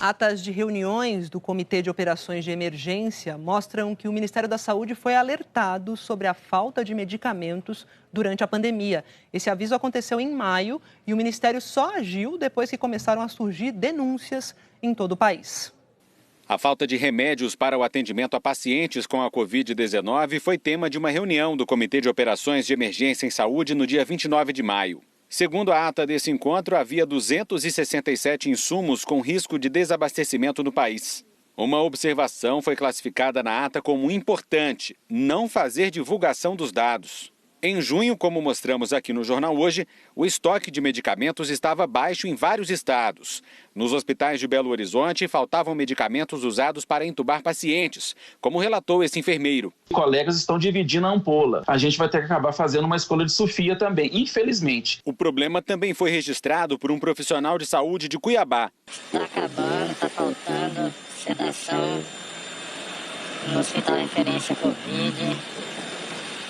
Atas de reuniões do Comitê de Operações de Emergência mostram que o Ministério da Saúde foi alertado sobre a falta de medicamentos durante a pandemia. Esse aviso aconteceu em maio e o Ministério só agiu depois que começaram a surgir denúncias em todo o país. A falta de remédios para o atendimento a pacientes com a Covid-19 foi tema de uma reunião do Comitê de Operações de Emergência em Saúde no dia 29 de maio. Segundo a ata desse encontro, havia 267 insumos com risco de desabastecimento no país. Uma observação foi classificada na ata como importante: não fazer divulgação dos dados. Em junho, como mostramos aqui no Jornal Hoje, o estoque de medicamentos estava baixo em vários estados. Nos hospitais de Belo Horizonte, faltavam medicamentos usados para entubar pacientes, como relatou esse enfermeiro. Colegas estão dividindo a ampola. A gente vai ter que acabar fazendo uma escolha de Sofia também, infelizmente. O problema também foi registrado por um profissional de saúde de Cuiabá. Está acabando, está faltando sedação no hospital referência Covid.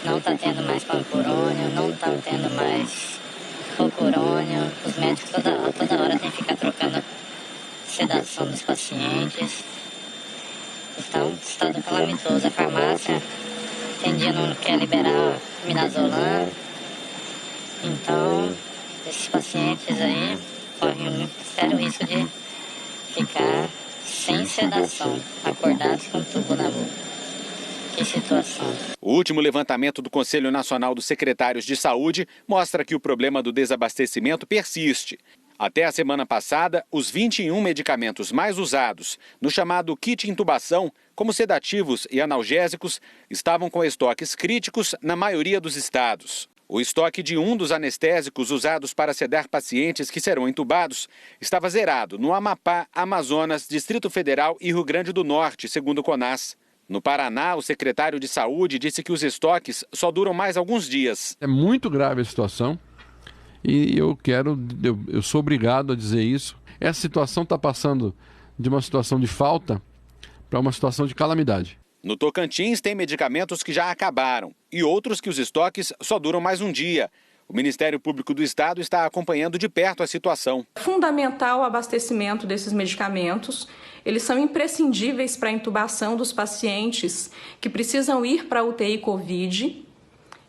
Não está tendo mais pancurônio, não está tendo mais rocurônio. Os médicos toda hora têm que ficar trocando sedação dos pacientes. Está um estado calamitoso. A farmácia tem dia não quer liberar midazolam. Então, esses pacientes aí correm um sério risco de ficar sem sedação, acordados com tubo na boca. Que situação. O último levantamento do Conselho Nacional dos Secretários de Saúde mostra que o problema do desabastecimento persiste. Até a semana passada, os 21 medicamentos mais usados no chamado kit intubação, como sedativos e analgésicos, estavam com estoques críticos na maioria dos estados. O estoque de um dos anestésicos usados para sedar pacientes que serão entubados estava zerado no Amapá, Amazonas, Distrito Federal e Rio Grande do Norte, segundo o CONAS. No Paraná, o secretário de Saúde disse que os estoques só duram mais alguns dias. É muito grave a situação e eu sou obrigado a dizer isso. Essa situação está passando de uma situação de falta para uma situação de calamidade. No Tocantins, tem medicamentos que já acabaram e outros que os estoques só duram mais um dia. O Ministério Público do Estado está acompanhando de perto a situação. Fundamental o abastecimento desses medicamentos. Eles são imprescindíveis para a intubação dos pacientes que precisam ir para a UTI Covid.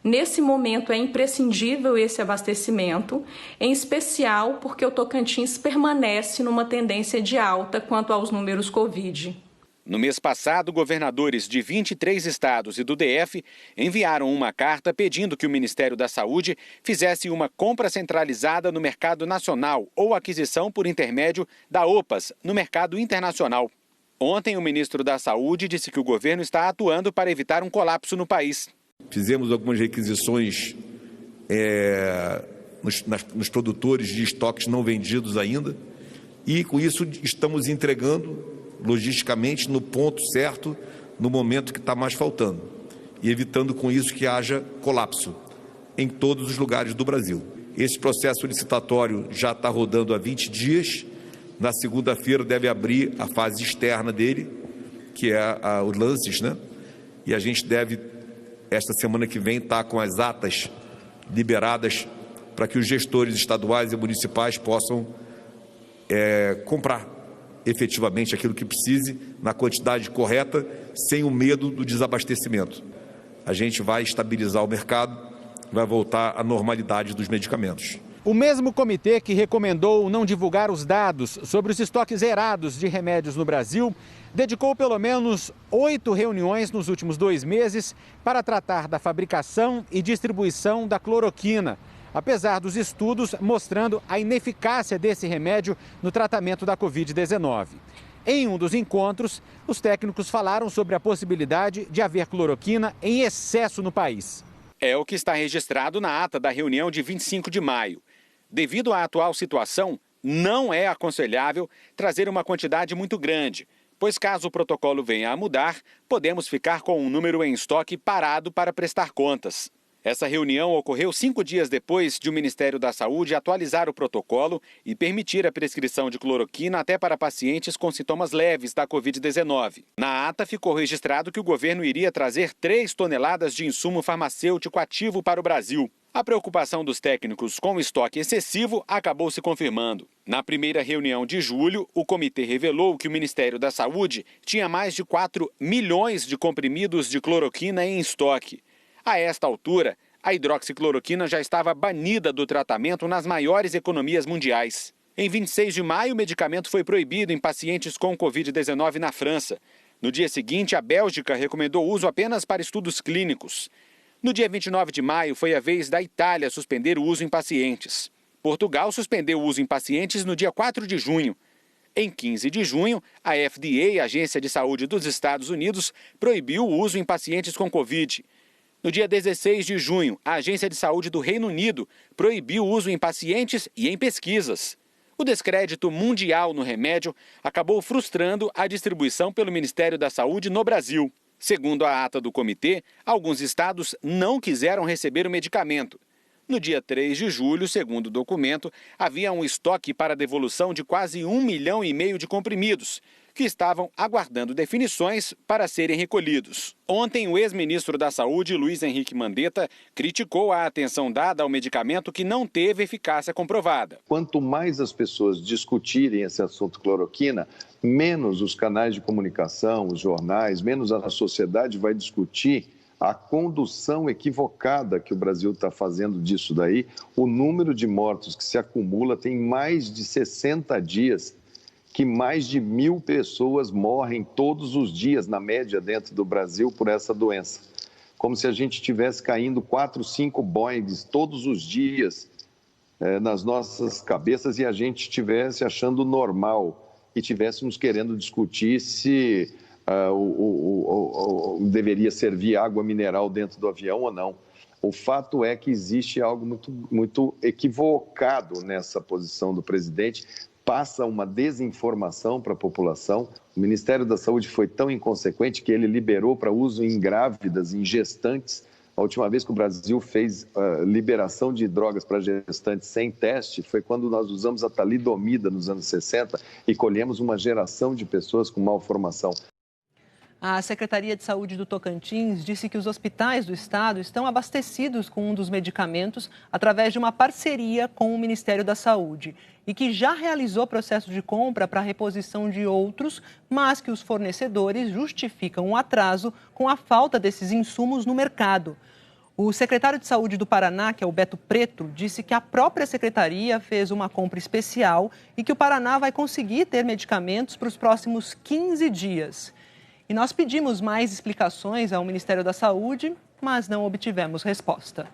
Nesse momento é imprescindível esse abastecimento, em especial porque o Tocantins permanece numa tendência de alta quanto aos números Covid. No mês passado, governadores de 23 estados e do DF enviaram uma carta pedindo que o Ministério da Saúde fizesse uma compra centralizada no mercado nacional ou aquisição por intermédio da OPAS no mercado internacional. Ontem, o ministro da Saúde disse que o governo está atuando para evitar um colapso no país. Fizemos algumas requisições nos produtores de estoques não vendidos ainda e, com isso, estamos entregando logisticamente no ponto certo, no momento que está mais faltando, e evitando com isso que haja colapso em todos os lugares do Brasil. Esse processo licitatório já está rodando há 20 dias, na segunda-feira deve abrir a fase externa dele, que é os lances, né? E a gente deve, esta semana que vem, estar com as atas liberadas para que os gestores estaduais e municipais possam comprar efetivamente aquilo que precise, na quantidade correta, sem o medo do desabastecimento. A gente vai estabilizar o mercado, vai voltar à normalidade dos medicamentos. O mesmo comitê que recomendou não divulgar os dados sobre os estoques zerados de remédios no Brasil, dedicou pelo menos 8 reuniões nos últimos 2 meses para tratar da fabricação e distribuição da cloroquina, apesar dos estudos mostrando a ineficácia desse remédio no tratamento da Covid-19. Em um dos encontros, os técnicos falaram sobre a possibilidade de haver cloroquina em excesso no país. É o que está registrado na ata da reunião de 25 de maio. Devido à atual situação, não é aconselhável trazer uma quantidade muito grande, pois caso o protocolo venha a mudar, podemos ficar com um número em estoque parado para prestar contas. Essa reunião ocorreu 5 dias depois de o Ministério da Saúde atualizar o protocolo e permitir a prescrição de cloroquina até para pacientes com sintomas leves da Covid-19. Na ata ficou registrado que o governo iria trazer 3 toneladas de insumo farmacêutico ativo para o Brasil. A preocupação dos técnicos com o estoque excessivo acabou se confirmando. Na primeira reunião de julho, o comitê revelou que o Ministério da Saúde tinha mais de 4 milhões de comprimidos de cloroquina em estoque. A esta altura, a hidroxicloroquina já estava banida do tratamento nas maiores economias mundiais. Em 26 de maio, o medicamento foi proibido em pacientes com Covid-19 na França. No dia seguinte, a Bélgica recomendou o uso apenas para estudos clínicos. No dia 29 de maio, foi a vez da Itália suspender o uso em pacientes. Portugal suspendeu o uso em pacientes no dia 4 de junho. Em 15 de junho, a FDA, a Agência de Saúde dos Estados Unidos, proibiu o uso em pacientes com Covid. No dia 16 de junho, a Agência de Saúde do Reino Unido proibiu o uso em pacientes e em pesquisas. O descrédito mundial no remédio acabou frustrando a distribuição pelo Ministério da Saúde no Brasil. Segundo a ata do comitê, alguns estados não quiseram receber o medicamento. No dia 3 de julho, segundo o documento, havia um estoque para devolução de quase 1,5 milhão de comprimidos, que estavam aguardando definições para serem recolhidos. Ontem, o ex-ministro da Saúde, Luiz Henrique Mandetta, criticou a atenção dada ao medicamento que não teve eficácia comprovada. Quanto mais as pessoas discutirem esse assunto cloroquina, menos os canais de comunicação, os jornais, menos a sociedade vai discutir a condução equivocada que o Brasil está fazendo disso daí. O número de mortos que se acumula tem mais de 60 dias que mais de 1.000 pessoas morrem todos os dias, na média, dentro do Brasil, por essa doença. Como se a gente estivesse caindo 4, 5 Boeings todos os dias nas nossas cabeças e a gente estivesse achando normal e estivéssemos querendo discutir se deveria servir água mineral dentro do avião ou não. O fato é que existe algo muito equivocado nessa posição do presidente, passa uma desinformação para a população. O Ministério da Saúde foi tão inconsequente que ele liberou para uso em grávidas, em gestantes. A última vez que o Brasil fez liberação de drogas para gestantes sem teste foi quando nós usamos a talidomida nos anos 60 e colhemos uma geração de pessoas com malformação. A Secretaria de Saúde do Tocantins disse que os hospitais do estado estão abastecidos com um dos medicamentos através de uma parceria com o Ministério da Saúde e que já realizou processo de compra para reposição de outros, mas que os fornecedores justificam um atraso com a falta desses insumos no mercado. O secretário de Saúde do Paraná, que é o Beto Preto, disse que a própria secretaria fez uma compra especial e que o Paraná vai conseguir ter medicamentos para os próximos 15 dias. E nós pedimos mais explicações ao Ministério da Saúde, mas não obtivemos resposta.